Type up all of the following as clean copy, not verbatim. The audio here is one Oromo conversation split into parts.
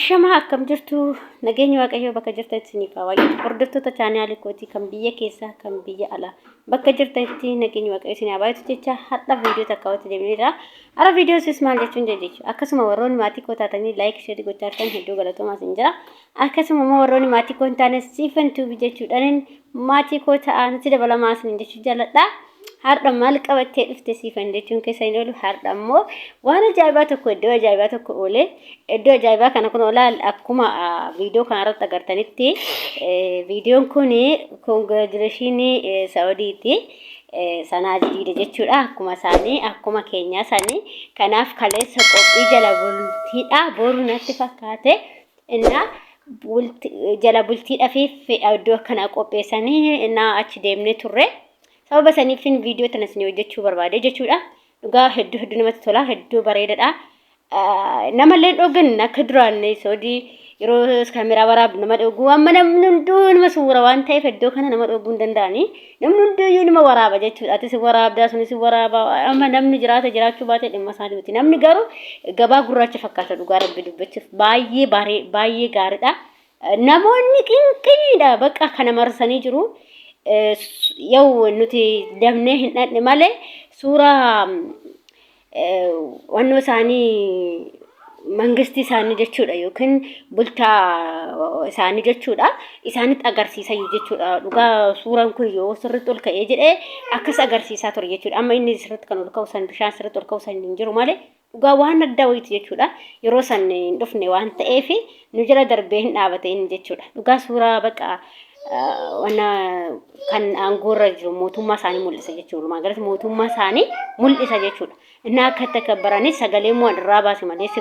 Ashama akkam jirtu nageenya waaqayyo bakka jirtanitti ni faawaya hordoftoota chaanaali kooti kan biyya keessa kan biyya ala bakka jirtanitti nageenya waaqayyo isin abaaytu jecha hadda viidiyoo takkaawatti deemnira ara viidiyoo sis maal jechuun jechuudha akkasuma warroonni maatii koo taatanii laayik sheerii gochaatan hedduu galatoomaa isin jira akkasuma warroonni maatii koo taane siifan tuubi jechuudhaan maatii koo ta'an itti dabalamaa isin jechuu jaalladha harda maal qabattee dhufte siifan jechuun keessa hin oolu harda immoo waan ajaa'ibaa tokko iddoo ajaa'ibaa tokko oolee iddoo ajaa'ibaa kana kun olaal akkuma viidiyoo kana irratti agartanitti viidiyoon kun congratulationii Saudiiti sanaa jidhiidha jechuudha akkuma isaanii akkuma keenyaa isaanii kanaaf kaleessa qophii jala bultiidha boru natti fakkaate inna jala bultiidha fi iddoo kana qopheessanii inna achi deemnee turre sababa saniifin viidiyoo tana isin hojjechuu barbaade jechuudha dhugaa hedduu namatti tola hedduu bareedaadha namallee dhogan akka duraan Saudi yeroo kaameraa waraabdu nama dhogu amma namni hunduu nama suura waan ta'eef iddoo kana nama dhoguu hin danda'ani namni hunduu nama waraaba jechuudha atis waraabdaa sunis waraaba amma namni jiraachuu baate dhimma isaa miti namni garuu gabaa gurraacha fakkaata dhugaa rabbi dubbachuuf baay'ee gaariidha namoonni qinqiniidha bakka kana marsanii jiru yow nuti damnee hin dhanne malee suuraa wanno isaanii mangisti isaanii jechuudha yookiin bultaa isaanii jechuudha isaanitti agarsiisa jechuudha dhugaa suuraan kun yoo sirriitti ol ka'ee jedhee akkas agarsiisaa ture jechuudha amma inni sirriitti kan ol ka'u san bishaan sirriitti ol ka'u san hin jiru malee dhugaa waan addaa wayiiti jechuudha yeroo san hin dhufne waan ta'eef nu jala darbee hin dhaabate jechuudha dhugaa suuraa bakka wana kan angorra jiru mootummaa isaanii mul'isa jechuudha magaalatti mootummaa isaanii mul'isa jechuudha እና ከተከበራኒ ሰገሌ ሞ ድራባስ ማለስ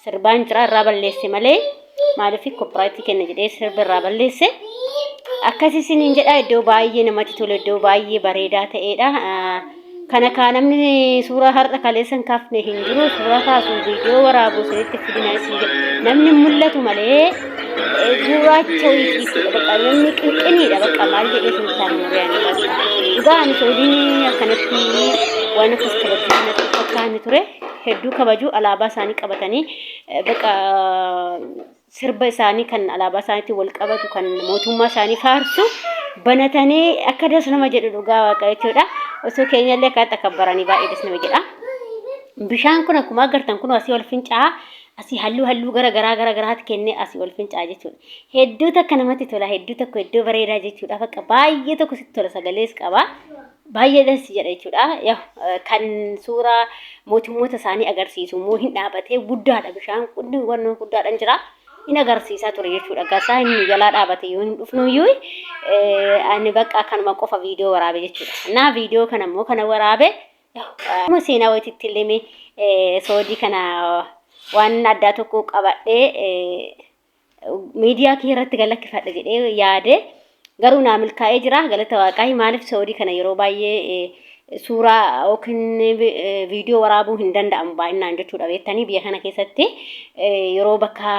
ስርባን ጭራ ራበለስ ማለ ማለፊ ኮፕራቲ ከነ ጀዴ ስርብ ራበለስ አከሲሲን እንጀዳ ዶ ባዬ ነማቲ ቶለዶ ባዬ በሬዳ ተኤዳ ከነካነም ሱራ ሀርጠ ከለሰን ካፍነ ሂንጅሩ ሱራ ካሱ ቪዲዮ ወራቡ ሰይት ፍዲናስ ነምን ሙለቱ ማለ ሱራቸው ይስቲ በቃ ነምን ቅንቅኒ በቃ ማለት የስንታን ነው ያለው ጋን ሶዲኒ ከነቲ وانا كسكلتنا تفكاني ترى هدو كباجو علابا ساني قبتاني بقى سربا ساني كان علابا ساني تي والقبتو كان موتوما ساني فارسو بنتاني اكدس نما جدو غا قايتودا وسو كينيا لك تكبراني با ايدس نما جدا بشان كنا كما غرتن كنا اسي والفنچا اسي هلو غرا كيني اسي والفنچا جچو هدو تكنمتي تولا هدو تكو هدو بريدا جچو فقا بايه تكو ستولا سغليس قبا baay'ee dhansi jedha jechuudha yaa kan suura mootummoota isaanii agarsiisu moo hin dhaabatee guddaadha bishaan kun wanno guddaadhaan jira hin agarsiisaa ture jechuudha gasaa inni jalaa dhaabate yoo hin dhufnu yoo ani bakka kanuma qofa viidiyoo waraabe jechuudha na viidiyoo kana immoo kana waraabe yaa seenaa wayititti illee Saudi kana waan adda tokko qabadhee miidiyaa keerratti galakkifadhe jedhee yaade garuu na milkaa'ee jira galata waaqaa maaliif Saudi kana yeroo baay'ee suuraa yookiin viidiyoo waraabuu hin danda'amu baay'inaan jechuudha beektanii biyya kana keessatti yeroo bakka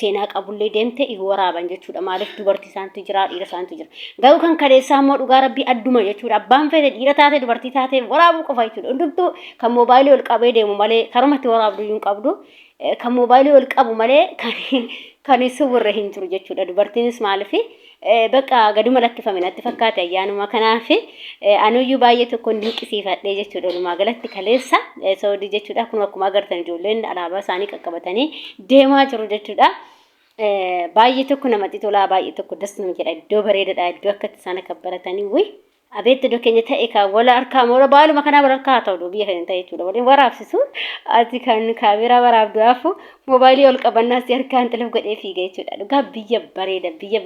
seenaa qabullee deemte waraaban jechuudha maaliif dubartii isaantu jira dhiira isaantu jira garuu kan kaleessaa immoo dhugaa rabbii adduma jechuudha abbaan fedhe dhiira taate dubartii taate waraabuu qofa jechuudha hundumtuu kan moobaayilii ol qabee deemu malee karumatti waraabdu hin qabdu kan moobaayilii ol qabu malee kan suurre hin jiru jechuudha dubartiinis maaliif bakka gaduma lakkifame natti fakkaate ayyaanuma kanaaf anuyyuu baay'ee tokko dinqisiifadhe jechuudha walumaa galatti kaleessa Saudi jechuudha kun akkuma agartan ijoolleen alaabaa isaanii qaqqabatanii deemaa jiru jechuudha baay'ee tokko namatti tola baay'ee tokko das nama jedha iddoo bareedaadha iddoo akkatti isaan kabbaratanii wi abeet iddoo keenya ta'e ka wala harkaa moora baaluma kana wala harkaa ta'u biyya keenya ta'e jechuudha waliin waraabsisu ati kan kaameraa waraabdaafu moobaayilii ol qabannaa si harkaan xilif godhee fiiga jechuudha dhugaa biyya bareeda biyya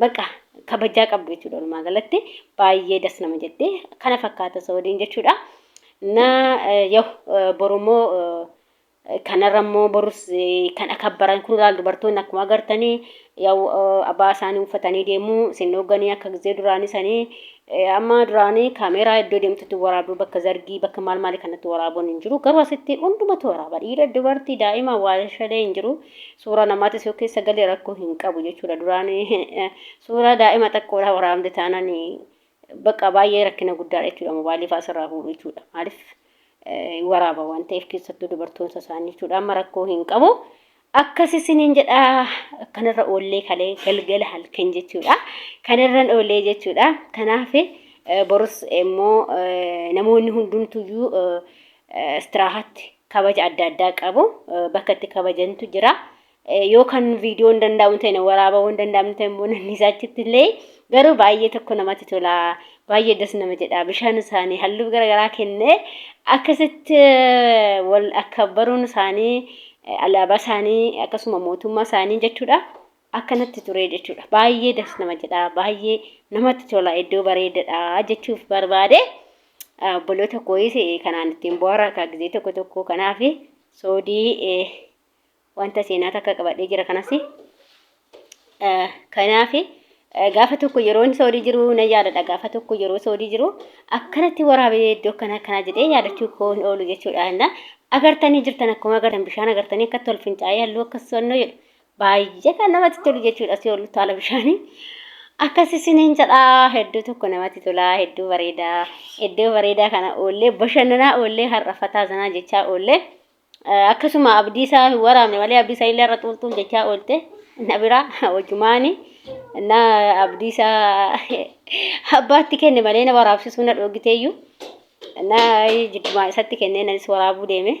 bakka kabajaa qabdu jechuudha walumaa galatti baay'ee das nama jedhee kana fakkaata Saudiin jechuudha na yoo boromoo kanarrammoo borus kan akabbaran kun laal dubartoonni akkuma agartanii yaw abaa isaanii uffatanii deemu sinnooganii akka gizee duraanii sanii amma duraanii kaameraa iddoo deemtutti waraabdu bakka zargii bakka maal kanatti waraabuun hin jiru garuu asitti hundumatu waraaba dhiira dubartii daa'ima waashalee hin jiru suuraa namaatis yookiin sagalee rakkoo hin qabu jechuudha duraanii suuraa daa'ima xiqqoodha waraabde taananii bakka baay'ee rakkina guddaadha jechuudha moobaayilii faasirraa fuudhu jechuudha maaliif waraaba waan ta'eef keessattuu dubartoota isaanii jechuudha amma rakkoo hin qabu akkasi isiniin jedha kanarra oollee kalee galgala halkan jechuudha kanarran oollee jechuudha kanaaf borus immoo namoonni hundumtuyyuu istiraahatti kabaja adda addaa qabu bakka itti kabajantu jira yoo kan viidiyoon danda'amu ta'e waraabaa waan danda'amu ta'e immoo namni isaachitti illee garuu baay'ee tokko namatti tola baay'ee das nama jedha bishaan isaanii halluu garaagaraa kennee akkasitti wal akka baruun isaanii alaabaa isaanii akkasuma mootummaa isaanii jechuudha akkanatti ture jechuudha baay'ee das nama jedha baay'ee namatti tola iddoo bareedaadha jechuuf barbaade obboloota kooyis kanaan ittiin boora akka gisee tokko kanaaf soodii wanta seenaa takka qabadhee jira kanas kanaaf gaafa tokko yeroo soodii jiru na yaadadha gaafa tokko yeroo soodii jiru akkanatti waraabee iddoo kana jedhee yaadachuu koon oolu jechuudha agartanii jirtan akkuma agartan bishaan agartanii akka tol fincaa'ee halluu akkas sonnoo jedhu baay'ee kan namatti tolu jechuudha si oolu taala bishaanii akkasi isiniin jedha hedduu tokko namatti tola hedduu bareedaa kana oollee bashannanaa oollee har'afataa sanaa jechaa oollee akkasuma abdiisaa waraabne malee abdiisaa illee irra xuulxuul jechaa oolte nabira hojumaani na abdiisaa abbaatti kenne malee na waraabsisuu na dhoogiteeyyuu na jiddumaa isatti kennee nanis waraabuu deeme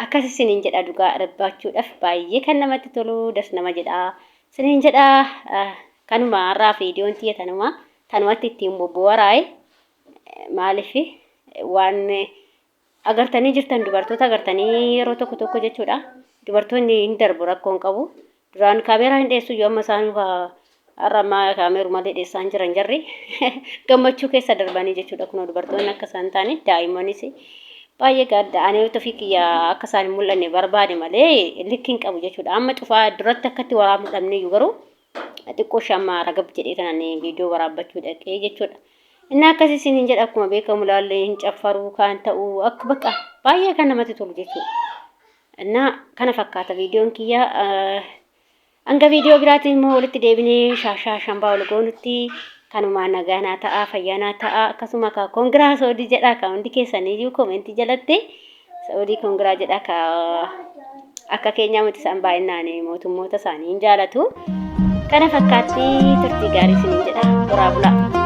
akkas isiniin jedha dhugaa rabbachuudhaaf baay'ee kan namatti tolu das nama jedha isiniin jedha kanuma har'aa viidiyoon tiyya tanumatti ittiin bobbooraa'e maaliif waan agartanii jirtan dubartoota agartanii yeroo tokko jechuudha dubartoonni hin darbu rakkoon qabu duraan kaameeraa hin dheessu yoo amma isaan har'ammaa kaameeru malee dheessaan jiran jarri gammachuu keessa darbanii jechuudha kun dubartoonni akka isaan taane daa'immanis baay'ee gaadda ani tofii kiyya akka isaan hin mul'anne barbaade malee likkiin qabu jechuudha amma cufaa duratti akkatti waraabnu dhabne iyyuu garuu xiqqoo shammaa ragab jedhee kanaan viidiyoo waraabbachuu dhaqee jechuudha inni akkasi isiniin jedha akkuma beekamu laallee hin caffaruu kan ta'u akka bakka baay'ee kan namatti tolu jechuudha እና kana fakkaata viidiyoon kiyya hanga viidiyoo biraatiin immoo walitti deebinee shaashaa shambaa wal goonutti kanumaan nagaanaa ta'a fayyaanaa ta'a akkasuma ka kongiraa soodii jedha ka hundi keessanii iyyuu koomentii jalatti soodii kongiraa jedha ka akka keenyaa miti isaan baay'inaan mootummoota isaanii hin jaalatu kana fakkaatti turtii gaarii isiniin jedha buraa bulaa